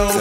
The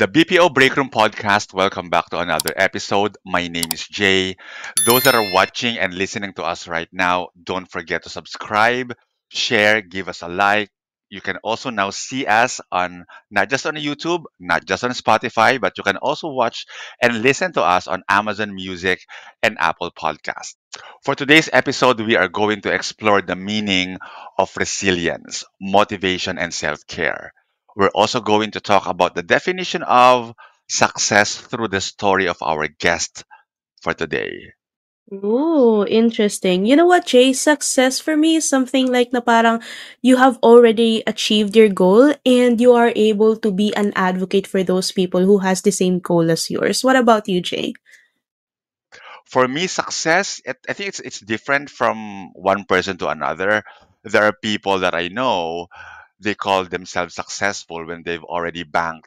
BPO Break Room Podcast. Welcome back to another episode. My name is Jay. Those that are watching and listening to us right now, don't forget to subscribe, share, give us a like. You can also now see us on not just on YouTube, not just on Spotify, but you can also watch and listen to us on Amazon Music and Apple Podcast. For today's episode, we are going to explore the meaning of resilience, motivation, and self care. We're also going to talk about the definition of success through the story of our guest for today. Ooh, interesting. You know what, Jay? Success for me is something like na parang you have already achieved your goal and you are able to be an advocate for those people who has the same goal as yours. What about you, Jay? For me, success, I think it's different from one person to another. There are people that I know, they call themselves successful when they've already banked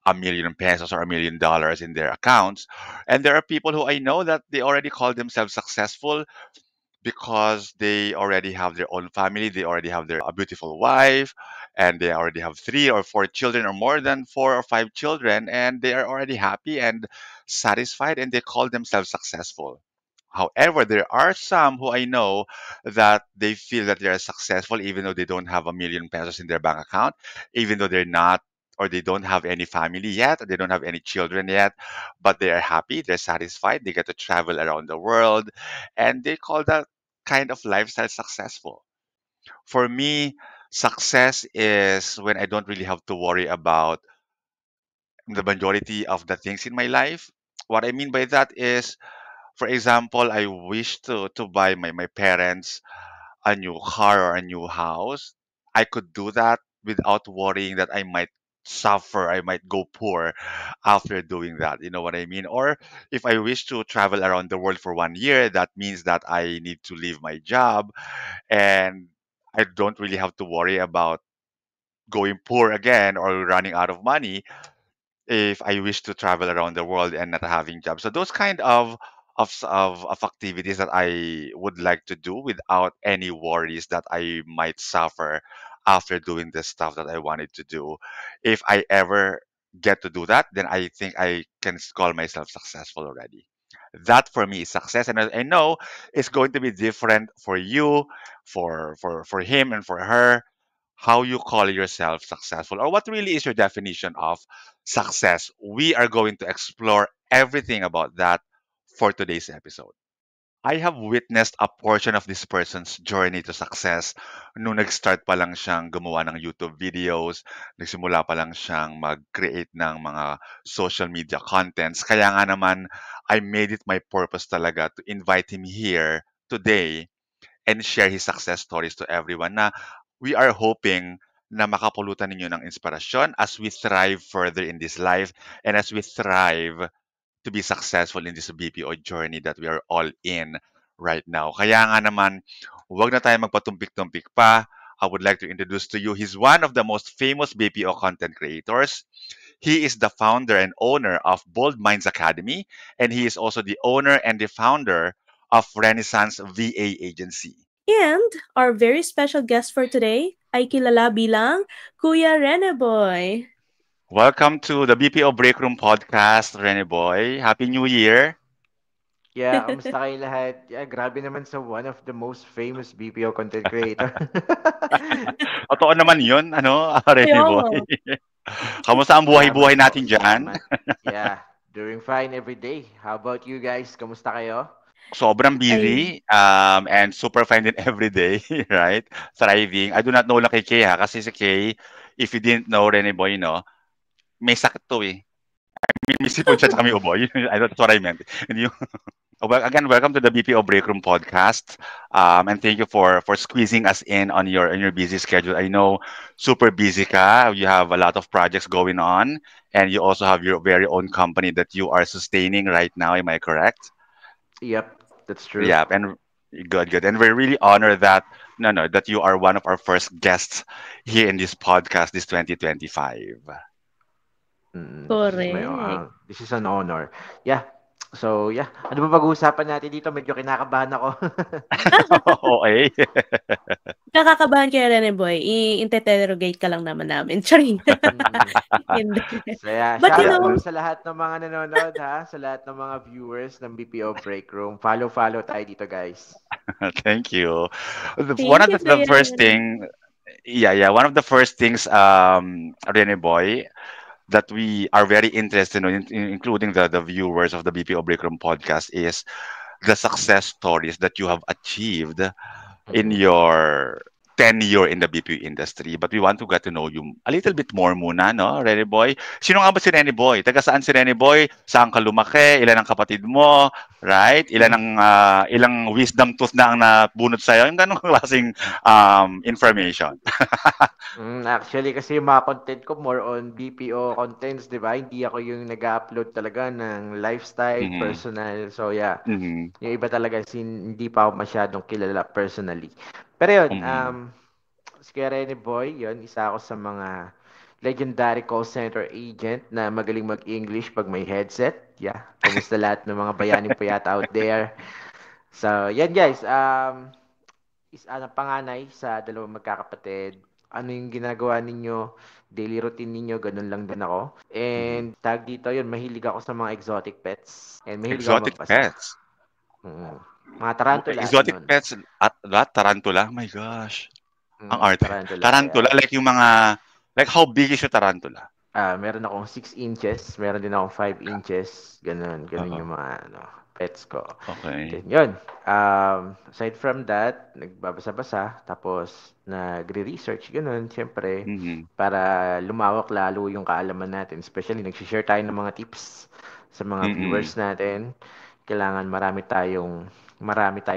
a million pesos or $1 million in their accounts. And there are people who I know that they already call themselves successful because they already have their own family, they already have their a beautiful wife, and they already have 3 or 4 children or more than 4 or 5 children, and they are already happy and satisfied, and they call themselves successful. However, there are some who I know that they feel that they are successful even though they don't have a million pesos in their bank account, even though they're not or they don't have any family yet, or they don't have any children yet, but they are happy, they're satisfied, they get to travel around the world, and they call that kind of lifestyle successful. For me, success is when I don't really have to worry about the majority of the things in my life. What I mean by that is, for example, I wish to buy my parents a new car or a new house. I could do that without worrying that I might suffer, I might go poor after doing that. You know what I mean? Or if I wish to travel around the world for 1 year, that means that I need to leave my job, and I don't really have to worry about going poor again or running out of money if I wish to travel around the world and not having jobs. So those kind of activities that I would like to do without any worries that I might suffer after doing the stuff that I wanted to do. If I ever get to do that, then I think I can call myself successful already. That for me is success, and I know it's going to be different for you, for him, and for her, how you call yourself successful, or what really is your definition of success. We are going to explore everything about that for today's episode. I have witnessed a portion of this person's journey to success nung nag-start pa lang siyang gumawa ng YouTube videos, nagsimula pa lang siyang mag-create ng mga social media contents. Kaya nga naman, I made it my purpose talaga to invite him here today and share his success stories to everyone na we are hoping na makapulutan ninyo ng inspirasyon as we thrive further in this life and as we thrive to be successful in this BPO journey that we are all in right now. Kaya nga naman, huwag na tayo magpatumpik-tumpik pa. I would like to introduce to you, he's one of the most famous BPO content creators. He is the founder and owner of Bold Minds Academy, and he is also the owner and the founder of Renaissance VA Agency. And our very special guest for today ay kilala bilang Kuya Rene Boy. Welcome to the BPO Break Room Podcast, Rene Boy. Happy New Year. Yeah, kamusta kayo lahat? Yeah, grabe naman sa one of the most famous BPO content creator. Totoo naman yun, ano, Rene Kaya nga. Boy. Kamusta ang buhay-buhay Salamat po, natin dyan? salamat. Yeah, doing fine every day. How about you guys? Kamusta kayo? Sobrang Ay, busy and super fine din every day, right? Thriving. I do not know lang kay Kay ha, kasi si Kay, if you didn't know, Rene Boy, no, may sakit to eh. May sipon siya tsaka may ubo. That's what I meant. And you, well, again, welcome to the BPO Break Room Podcast, and thank you for squeezing us in on your busy schedule. I know super busy ka. You have a lot of projects going on, and you also have your very own company that you are sustaining right now. Am I correct? Yep, that's true. Yeah, and good, good. And we're really honored that no, that you are one of our first guests here in this podcast this 2025. Mm, correct. this is an honor. Yeah, So, yeah. Ano ba pag-uusapan natin dito? Medyo kinakabahan ako. Okay. Nakakabahan ka, Rene Boy, i-interrogate ka lang naman namin. Charing. Mm. Hindi. So, yeah. But you Shoutout Yeah. lang know, sa lahat ng mga nanonood, ha? Sa lahat ng mga viewers ng BPO Break Room. Follow tayo dito, guys. Thank you. One thank of you, the Kuya first Rene. thing, yeah, one of the first things, Rene Boy, that we are very interested in, including the viewers of the BPO Break Room podcast, is the success stories that you have achieved in Mm-mm. your tenure in the BPO industry. But we want to get to know you a little bit more muna, no, Rene Boy? Sino nga ba si Rene Boy? Taga saan si Rene Boy? Saan ka lumaki? Ilan ang kapatid mo? Right? Ilang wisdom tooth na ang nabunot sa'yo? Yung ganong klaseng information. Actually, kasi yung mga content ko more on BPO contents, di ba? Hindi ako yung nag-upload talaga ng lifestyle, Mhm. personal. So, yeah. Mhm. Yung iba talaga, hindi pa ako masyadong kilala personally. Pero yun, Mhm. si Kuya Rene Boy, yun, isa ako sa mga legendary call center agent na magaling mag-English pag may headset. Yeah. Kumusta lahat ng mga bayaning puyata out there? So, yan guys. Panganay sa dalawang magkakapatid. Ano yung ginagawa ninyo? Daily routine ninyo, ganun lang din ako. Mhm. And tag dito yun, mahilig ako sa mga exotic pets. And mahilig ako Exotic magbasa. pets. Mm. Mga tarantula, Exotic ganun. pets at that tarantula. My gosh. Ang arte. Tarantula, Tarantula, yeah. like yung mga, like how big is yung tarantula? Meron akong 6 inches, meron din akong 5 inches, ganun, ganun Oo. yung mga pets ko. Okay. Then yun, aside from that, nagbabasa-basa, tapos nagre-research, ganun, syempre, Mhm. para lumawak lalo yung kaalaman natin. Especially, nag-share tayo ng mga tips sa mga Mm. viewers natin. Kailangan marami tayong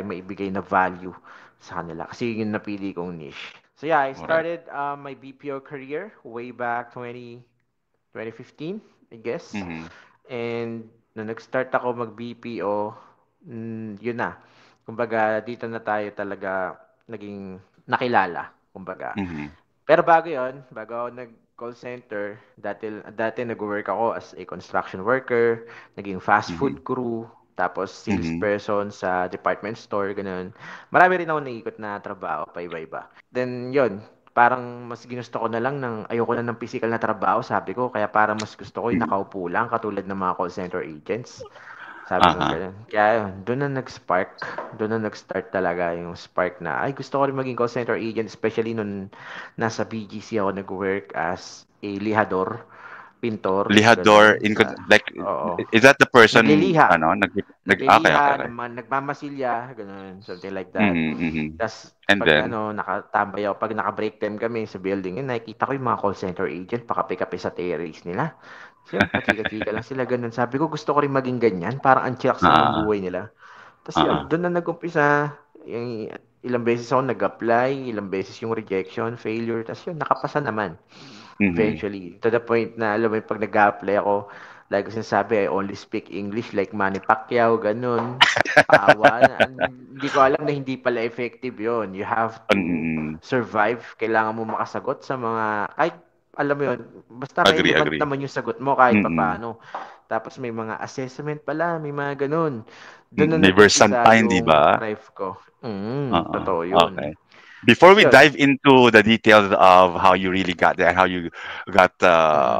maibigay na value sa kanila. Kasi yun yung napili kong niche. So yeah, I Correct. started my BPO career way back 2015, I guess. Mhm. And nung nag-start ako mag-BPO, yun na. Kumbaga, dito na tayo talaga naging nakilala. Kumbaga. Mhm. Pero bago yon, bago ako nag-call center, dati nag-work ako as a construction worker, naging fast Mhm. food crew, tapos Mhm. salesperson sa department store, ganun. Marami rin ako naikot na trabaho, pa iba-iba. Then, yon, parang mas ginusto ko na lang ayoko na ng physical na trabaho, sabi ko, kaya parang mas gusto ko yung Mhm. nakaupo lang, katulad ng mga call center agents. Sabi ko Aha. gano'n. Kaya yun, doon na nag-start talaga yung spark na, ay gusto ko rin maging call center agent, especially nung nasa BGC ako nag-work as a lihador, pintor, Lihador gano'n. in Sa, like, oo. is that the person Nagliliha. ano okay, okay, Nagliliha, okay. nagmamasilya, gano'n, something like that. Mhm. Mhm. Tas And pag then ano, nakatambay ako, pag naka-break time kami sa building, yun, nakikita ko yung mga call center agent, pakape-kape sa terrace nila. So yun, pachika-chika lang sila, ganun. Sabi ko, gusto ko rin maging ganyan, parang ang chillax lang ng ah buhay nila. Tapos ah yun, ah. doon na nag-umpisa, yung ilang beses ako nag-apply, ilang beses yung rejection, failure, tapos yun, nakapasa naman. Mhm. Eventually, to the point na, alam mo, pag nag-apply ako, like ko sinasabi, I only speak English like Manny Pacquiao, ganun. Awa, hindi ko alam na hindi pala effective yon. You have to Mm. survive. Kailangan mo makasagot sa mga, kahit, alam mo yun, basta Agree, relevant agree. naman yung sagot mo kahit Mm. papaano. Tapos may mga assessment pala, may mga ganun. Doon na May nag-umpisa Versantine, 'di yung ba? drive ko. Oo, Totoo yun. okay. Before Tapos we yun. dive into the details of how you really got there, Mm-mm.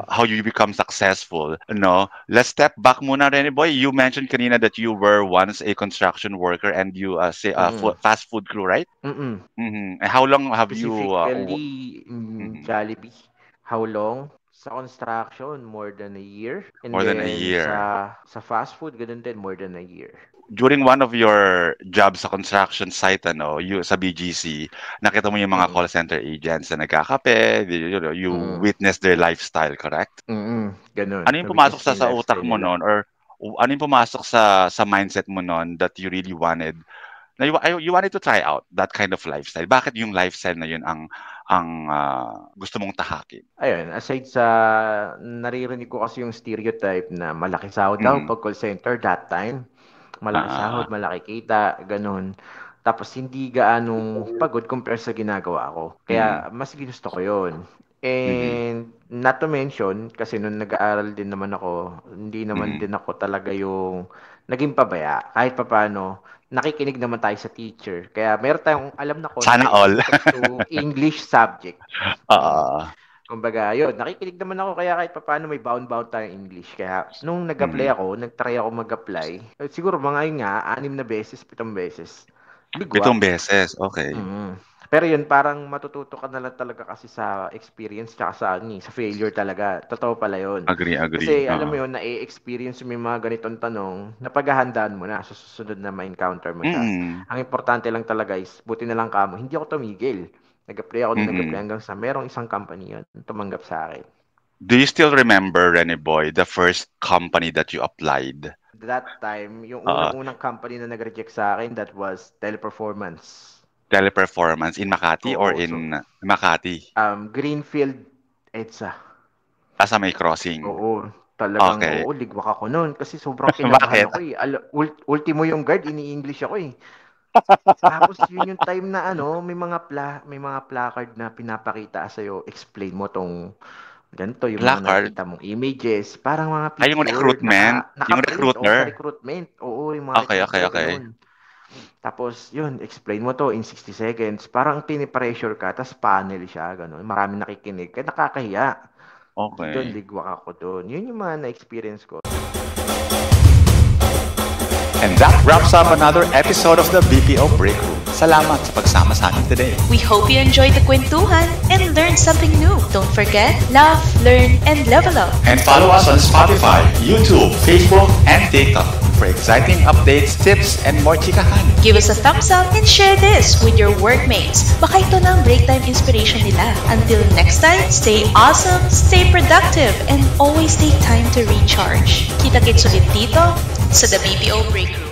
how you become successful, no? Let's step back muna, Rene Boy. You mentioned kanina that you were once a construction worker and you say Mm-mm. fast food crew, right? Mm-mm. Mm-hmm. And how long have you Specifically, mhm. Jollibee. How long? Sa construction, more than a year. And More than a then year? sa fast food, ganun din, more than a year. During one of your jobs sa construction site, ano, sa BGC, nakita mo yung mga Mm-mm. call center agents na nagkakape, you Mm-mm. witness their lifestyle, correct? Ganun. Ano yung pumasok Na-witness ko sa yung utak lifestyle mo nila. noon, or ano yung pumasok sa mindset mo noon that you really wanted, na you wanted to try out that kind of lifestyle? Bakit yung lifestyle na yun ang gusto mong tahakin? Ayun, aside sa naririnig ko kasi yung stereotype na malaki sahod daw Mhm. pag call center that time. Malaki sahod, Ah, malaki kita, ganun. Tapos hindi gaanong pagod compare sa ginagawa ko. mm, Kaya mas ginusto ko yon. Mhm. And not to mention, kasi nung nag-aaral din naman ako, hindi naman Mhm. din ako talaga yung naging pabaya. Kahit papaano, nakikinig naman tayo sa teacher. Kaya meron tayong alam na Sana konti with all. respect to English subject. Mm. Oo. Kumbaga, yun, nakikinig naman ako kaya kahit papaano may bound-bound tayong English. Kaya nung nag-apply Mhm. ako, nag-try ako mag-apply, siguro mga yun nga, 6 na beses, 7 beses, ligwak. 7 beses, okey. Mm. Pero yun, parang matututo ka na lang talaga kasi sa experience tsaka sa failure talaga. Totoo pala yun. Agree, Kasi alam oo. mo yun, na-experience mo yung mga ganitong tanong, napaghahandaan mo na sa susunod na ma-encounter mo siya. Mm. Ang importante lang talaga is, buti na lang kamo, hindi ako tumigil. Nag-apply ako na nag-apply Mm. hanggang sa merong isang company yun, tumanggap sa akin. Do you still remember, Rene Boy, the first company that you applied? That time, yung Oo. unang-unang company na nag-reject sa akin, that was Teleperformance. Teleperformance in Makati or Oo, so, in Makati? Greenfield EDSA. Sa may crossing? Oo, talagang Okey. oo, ligwak ako no'n kasi sobrang kinabahan Bakit? ako, eh. Ultimo yung guard ini-English ako, eh. Tapos yun yung time na ano, may mga placard na pinapakita sa'yo, explain mo 'tong ganito, yung mga Placard? nakikita mong images, parang mga Yung picture, recruitment? Yung naka-print, oo, sa recruiter? recruitment. Oo, yung mga recruiter, Okey. gano'n. Tapos yun, explain mo 'to in 60 seconds. Parang pini-pressure ka ta's panel siya, gano'n. Maraming nakikinig, kaya nakakahiya. Do'n Okey. ligwak ako do'n. Yun yung mga na-experience ko. And that wraps up another episode of the BPO Break Room. Salamat sa pagsama sa amin today. We hope you enjoyed the kwentuhan and learned something new. Don't forget, laugh, learn, and level up. And follow us on Spotify, YouTube, Facebook, and TikTok for exciting updates, tips, and more chikahan. Give us a thumbs up and share this with your workmates. Baka ito na ang break time inspiration nila. Until next time, stay awesome, stay productive, and always take time to recharge. Kita-kits ulit dito sa The BPO Break Room.